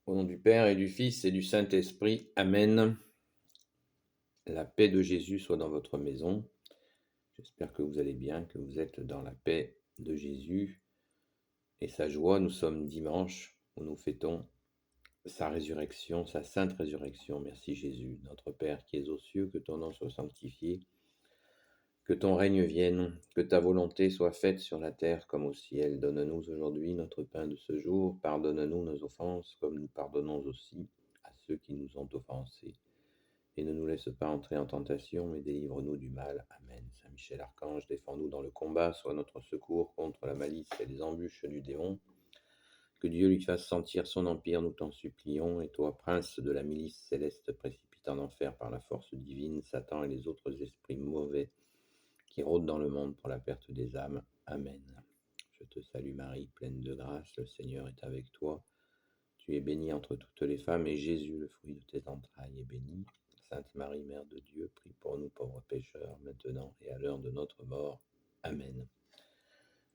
Au nom du Père et du Fils et du Saint-Esprit. Amen. La paix de Jésus soit dans votre maison. J'espère que vous allez bien, que vous êtes dans la paix de Jésus et sa joie. Nous sommes dimanche où nous fêtons sa résurrection, sa sainte résurrection. Merci Jésus. Notre Père qui es aux cieux, que ton nom soit sanctifié, que ton règne vienne, que ta volonté soit faite sur la terre comme au ciel. Donne-nous aujourd'hui notre pain de ce jour. Pardonne-nous nos offenses comme nous pardonnons aussi à ceux qui nous ont offensés. Et ne nous laisse pas entrer en tentation, mais délivre-nous du mal. Amen. Saint Michel Archange, défends-nous dans le combat, sois notre secours contre la malice et les embûches du démon. Que Dieu lui fasse sentir son empire, nous t'en supplions. Et toi, prince de la milice céleste, précipite en enfer par la force divine Satan et les autres esprits mauvais qui rôdent dans le monde pour la perte des âmes. Amen. Je te salue Marie, pleine de grâce, le Seigneur est avec toi. Tu es bénie entre toutes les femmes, et Jésus, le fruit de tes entrailles, est béni. Sainte Marie, Mère de Dieu, prie pour nous pauvres pécheurs, maintenant et à l'heure de notre mort. Amen.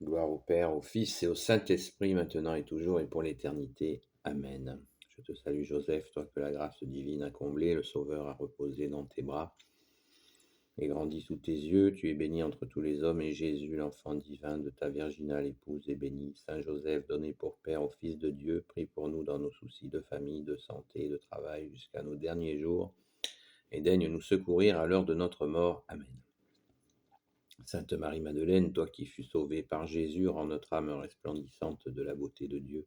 Gloire au Père, au Fils et au Saint-Esprit, maintenant et toujours et pour l'éternité. Amen. Je te salue Joseph, toi que la grâce divine a comblé, le Sauveur a reposé dans tes bras et grandi sous tes yeux. Tu es béni entre tous les hommes, et Jésus, l'enfant divin de ta virginale épouse, est béni. Saint Joseph, donné pour Père au Fils de Dieu, prie pour nous dans nos soucis de famille, de santé, de travail, jusqu'à nos derniers jours, et daigne nous secourir à l'heure de notre mort. Amen. Sainte Marie-Madeleine, toi qui fus sauvée par Jésus, rends notre âme resplendissante de la beauté de Dieu.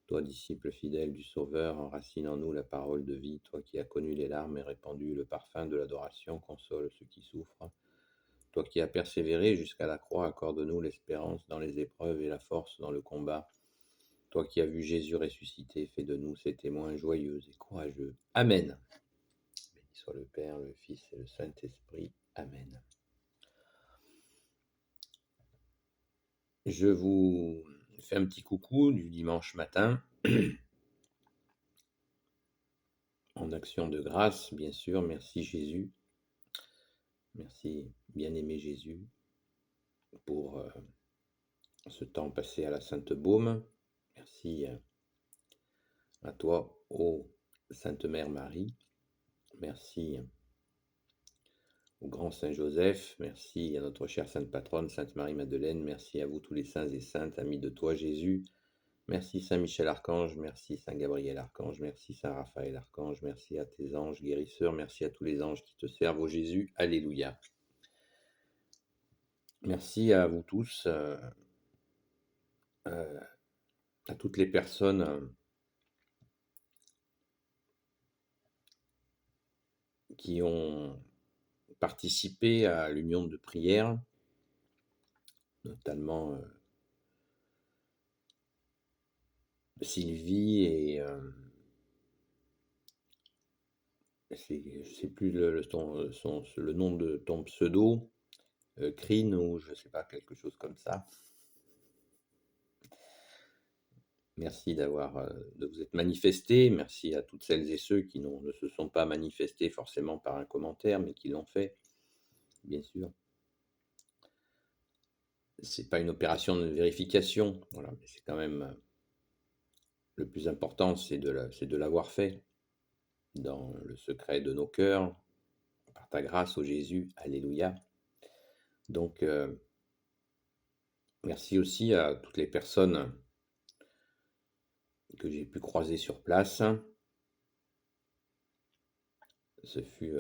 Toi, disciple fidèle du Sauveur, enracine en nous la parole de vie. Toi qui as connu les larmes et répandu le parfum de l'adoration, console ceux qui souffrent. Toi qui as persévéré jusqu'à la croix, accorde-nous l'espérance dans les épreuves et la force dans le combat. Toi qui as vu Jésus ressuscité, fais de nous ces témoins joyeux et courageux. Amen. Béni soit le Père, le Fils et le Saint-Esprit. Amen. Je vous fais un petit coucou du dimanche matin, en action de grâce, bien sûr. Merci Jésus. Merci bien-aimé Jésus pour ce temps passé à la Sainte Baume. Merci à toi, ô Sainte Mère Marie. Merci au grand Saint Joseph. Merci à notre chère Sainte Patronne, Sainte Marie-Madeleine. Merci à vous tous les saints et saintes, amis de toi Jésus. Merci Saint Michel Archange. Merci Saint Gabriel Archange. Merci Saint Raphaël Archange. Merci à tes anges guérisseurs. Merci à tous les anges qui te servent, ô Jésus. Alléluia. Merci à vous tous, à toutes les personnes qui ont participé à l'union de prière, notamment Sylvie et je ne sais plus le nom de ton pseudo, Crin ou je ne sais pas, quelque chose comme ça. Merci de vous être manifestés. Merci à toutes celles et ceux qui ne se sont pas manifestés forcément par un commentaire, mais qui l'ont fait, bien sûr. C'est pas une opération de vérification, voilà, mais c'est quand même le plus important, c'est de l'avoir fait dans le secret de nos cœurs, par ta grâce, ô Jésus. Alléluia. Donc, merci aussi à toutes les personnes que j'ai pu croiser sur place. Ce fut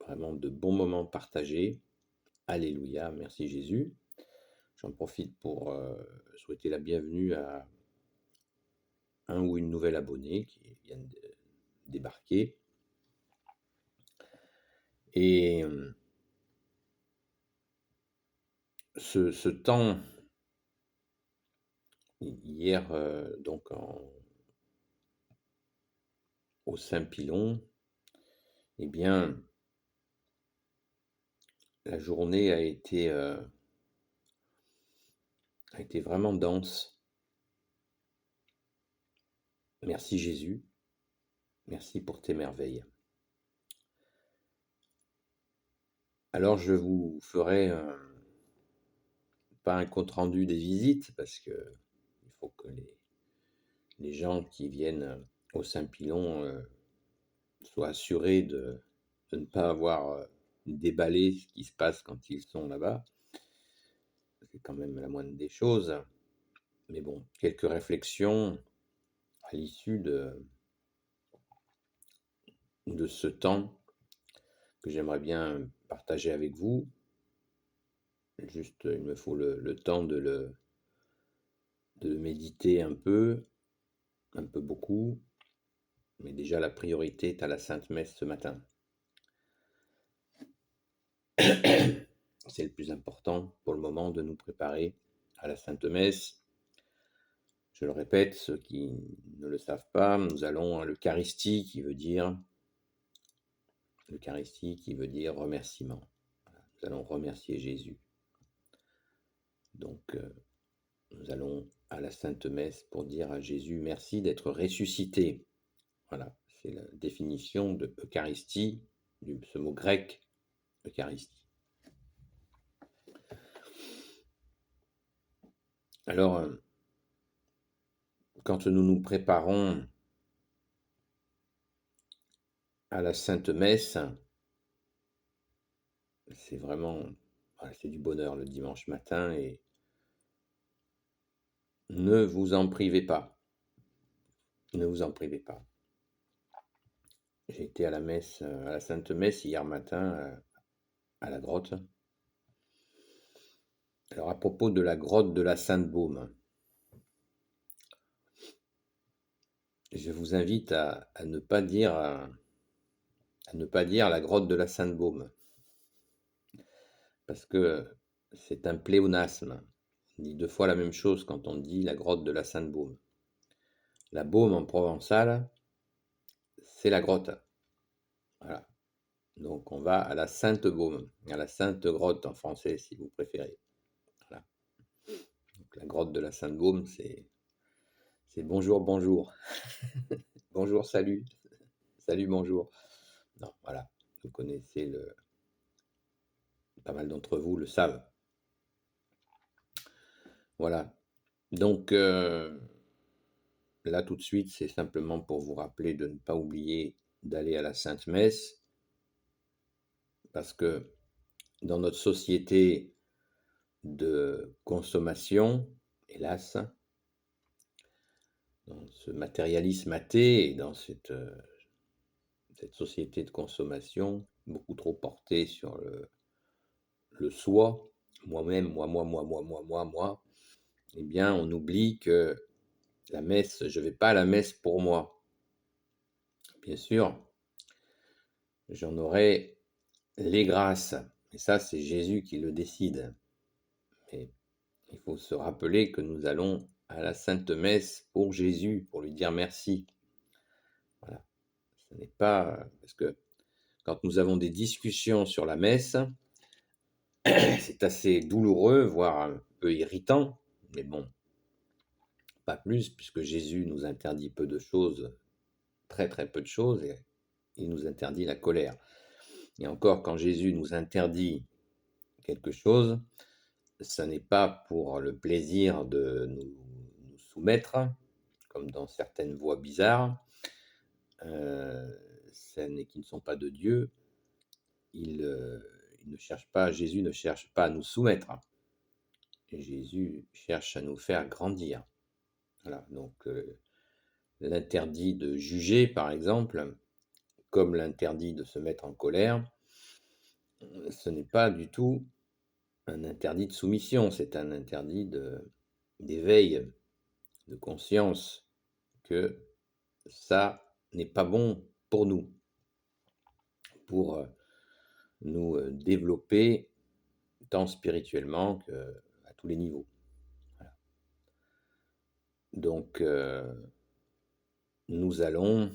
vraiment de bons moments partagés. Alléluia, merci Jésus. J'en profite pour souhaiter la bienvenue à un ou une nouvelle abonnée qui vient de débarquer. Et ce temps, hier, donc au Saint-Pilon, eh bien, la journée a été vraiment dense. Merci Jésus, merci pour tes merveilles. Alors je vous ferai pas un compte-rendu des visites, parce que il faut que les gens qui viennent au Saint-Pilon soient assurés de ne pas avoir déballé ce qui se passe quand ils sont là-bas. C'est quand même la moindre des choses. Mais bon, quelques réflexions à l'issue de ce temps que j'aimerais bien partager avec vous. Juste, il me faut le temps de le méditer un peu beaucoup. Mais déjà, la priorité est à la Sainte Messe ce matin. C'est le plus important pour le moment de nous préparer à la Sainte Messe. Je le répète, ceux qui ne le savent pas, nous allons à l'Eucharistie qui veut dire remerciement. Nous allons remercier Jésus. Donc, nous allons à la Sainte Messe pour dire à Jésus merci d'être ressuscité. Voilà, c'est la définition de Eucharistie, ce mot grec, Eucharistie. Alors, quand nous nous préparons à la Sainte Messe, c'est vraiment, c'est du bonheur le dimanche matin et ne vous en privez pas. Ne vous en privez pas. J'ai été à la messe, à la Sainte Messe hier matin à la grotte. Alors à propos de la grotte de la Sainte-Baume, je vous invite à ne pas dire la grotte de la Sainte-Baume, parce que c'est un pléonasme. On dit deux fois la même chose quand on dit la grotte de la Sainte-Baume. La Baume en provençal, c'est la grotte. Voilà. Donc on va à la Sainte-Baume, à la Sainte Grotte en français si vous préférez. Voilà. Donc la grotte de la Sainte-Baume, c'est bonjour, bonjour. Bonjour, salut. Salut, bonjour. Non, voilà. Vous connaissez pas mal d'entre vous le savent. Voilà. Donc là tout de suite, c'est simplement pour vous rappeler de ne pas oublier d'aller à la Sainte Messe, parce que dans notre société de consommation, hélas, dans ce matérialisme athée et dans cette société de consommation beaucoup trop portée sur le soi, moi-même, moi, eh bien, on oublie que la messe, je ne vais pas à la messe pour moi. Bien sûr, j'en aurai les grâces. Et ça, c'est Jésus qui le décide. Mais il faut se rappeler que nous allons à la Sainte Messe pour Jésus, pour lui dire merci. Voilà. Ce n'est pas... Parce que quand nous avons des discussions sur la messe, c'est assez douloureux, voire un peu irritant, mais bon, pas plus, puisque Jésus nous interdit peu de choses, très très peu de choses, et il nous interdit la colère. Et encore, quand Jésus nous interdit quelque chose, ce n'est pas pour le plaisir de nous soumettre, comme dans certaines voies bizarres, qui ne sont pas de Dieu. Jésus ne cherche pas à nous soumettre. Et Jésus cherche à nous faire grandir. Voilà, donc l'interdit de juger, par exemple, comme l'interdit de se mettre en colère, ce n'est pas du tout un interdit de soumission, c'est un interdit d'éveil, de conscience, que ça n'est pas bon pour nous, pour nous développer tant spirituellement qu'à tous les niveaux. Voilà. Donc, nous allons...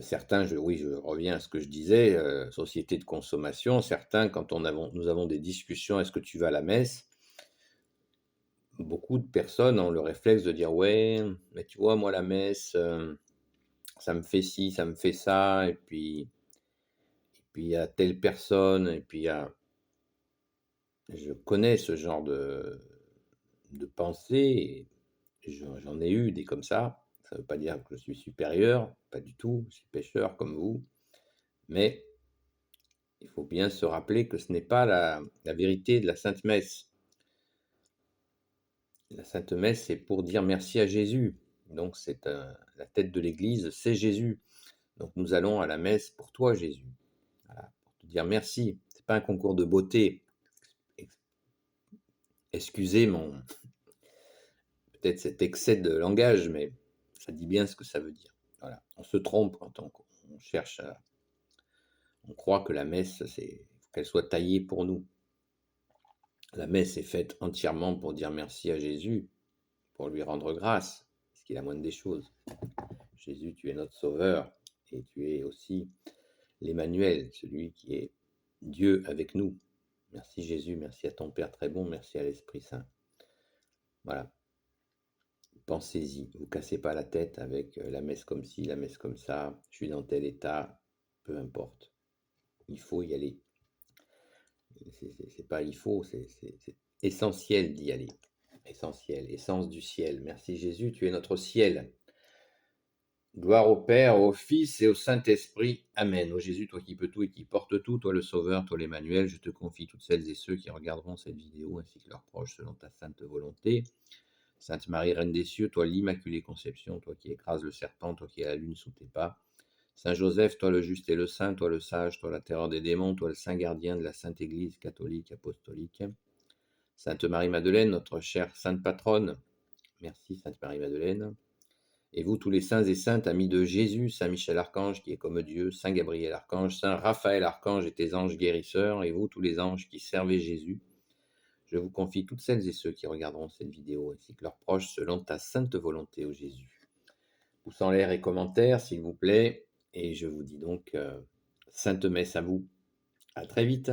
certains, je reviens à ce que je disais, société de consommation, certains, quand nous avons des discussions, est-ce que tu vas à la messe? Beaucoup de personnes ont le réflexe de dire ouais, mais tu vois, moi la messe, ça me fait ci, ça me fait ça, et puis il y a telle personne, et puis je connais ce genre de pensée, et j'en ai eu des comme ça Ça ne veut pas dire que je suis supérieur, pas du tout, je suis pécheur comme vous, mais il faut bien se rappeler que ce n'est pas la vérité de la Sainte Messe. La Sainte Messe, c'est pour dire merci à Jésus. Donc la tête de l'Église, c'est Jésus. Donc nous allons à la messe pour toi, Jésus. Voilà, pour te dire merci. Ce n'est pas un concours de beauté. Excusez peut-être cet excès de langage, mais ça dit bien ce que ça veut dire. Voilà. On se trompe quand on cherche on croit que la messe, c'est qu'elle soit taillée pour nous. La messe est faite entièrement pour dire merci à Jésus, pour lui rendre grâce, ce qui est la moindre des choses. Jésus, tu es notre sauveur et tu es aussi l'Emmanuel, celui qui est Dieu avec nous. Merci Jésus, merci à ton Père très bon, merci à l'Esprit Saint. Voilà. Pensez-y, ne vous cassez pas la tête avec la messe comme ci, la messe comme ça, je suis dans tel état, peu importe. Il faut y aller. C'est pas il faut, c'est essentiel d'y aller. Essentiel, essence du ciel. Merci Jésus, tu es notre ciel. Gloire au Père, au Fils et au Saint-Esprit. Amen. Ô Jésus, toi qui peux tout et qui portes tout, toi le Sauveur, toi l'Emmanuel, je te confie toutes celles et ceux qui regarderont cette vidéo ainsi que leurs proches selon ta sainte volonté. Sainte Marie, Reine des cieux, toi l'Immaculée Conception, toi qui écrases le serpent, toi qui as la lune sous tes pas. Saint Joseph, toi le juste et le saint, toi le sage, toi la terreur des démons, toi le saint gardien de la Sainte Église catholique apostolique. Sainte Marie-Madeleine, notre chère sainte patronne. Merci Sainte Marie-Madeleine. Et vous, tous les saints et saintes, amis de Jésus, Saint Michel Archange qui est comme Dieu, Saint Gabriel Archange, Saint Raphaël Archange et tes anges guérisseurs, et vous, tous les anges qui servez Jésus, je vous confie toutes celles et ceux qui regarderont cette vidéo, ainsi que leurs proches, selon ta sainte volonté, ô Jésus. Pouce en l'air et commentaires, s'il vous plaît, et je vous dis donc Sainte Messe à vous. À très vite.